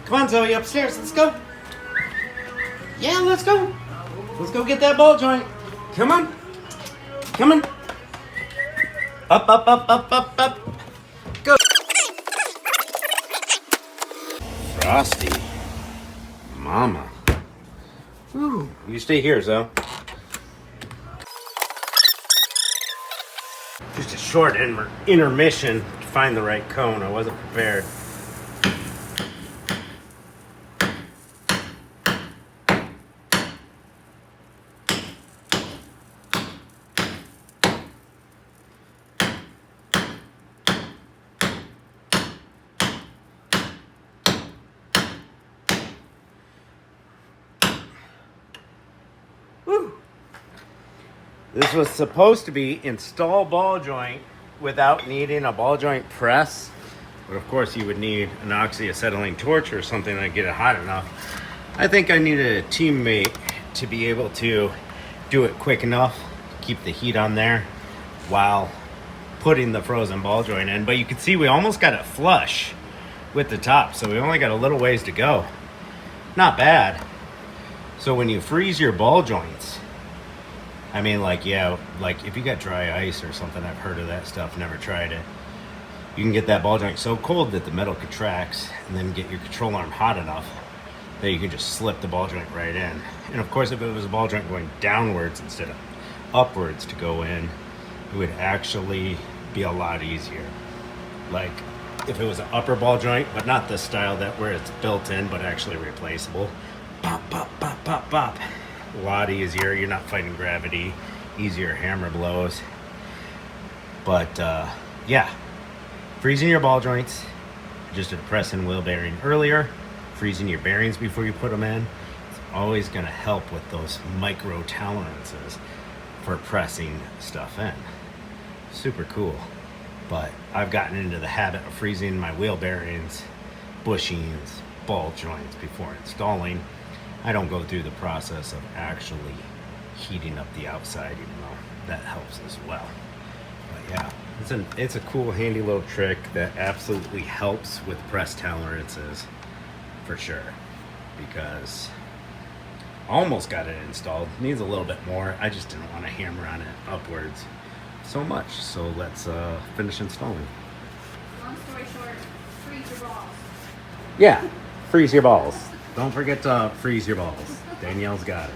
Come on, Zoe, upstairs. Let's go. Yeah, let's go. Let's go get that ball joint. Come on. Come on. Up, up, up, up, up, up. Go. Frosty. Mama. Ooh, you stay here, Zoe. Just a short intermission to find the right cone. I wasn't prepared. Woo. This was supposed to be install ball joint without needing a ball joint press. But of course you would need an oxyacetylene torch or something to get it hot enough. I think I needed a teammate to be able to do it quick enough to keep the heat on there while putting the frozen ball joint in. But you can see we almost got it flush with the top, so we only got a little ways to go. Not bad. So when you freeze your ball joints, I mean, like if you got dry ice or something, I've heard of that stuff, never tried it. You can get that ball joint so cold that the metal contracts and then get your control arm hot enough that you can just slip the ball joint right in. And of course, if it was a ball joint going downwards instead of upwards to go in, it would actually be a lot easier. Like if it was an upper ball joint, but not the style that where it's built in, but actually replaceable. Pop, pop, pop, pop, pop. A lot easier. You're not fighting gravity. Easier hammer blows. But yeah, freezing your ball joints. Just a press and wheel bearing earlier. Freezing your bearings before you put them in. It's always going to help with those micro tolerances for pressing stuff in. Super cool. But I've gotten into the habit of freezing my wheel bearings, bushings, ball joints before installing. I don't go through the process of actually heating up the outside, even though that helps as well. But yeah, it's a cool, handy little trick that absolutely helps with press tolerances for sure. Because I almost got it installed. Needs a little bit more. I just didn't want to hammer on it upwards so much. So let's finish installing. Long story short, freeze your balls. Yeah, freeze your balls. Don't forget to freeze your balls. Danielle's got it.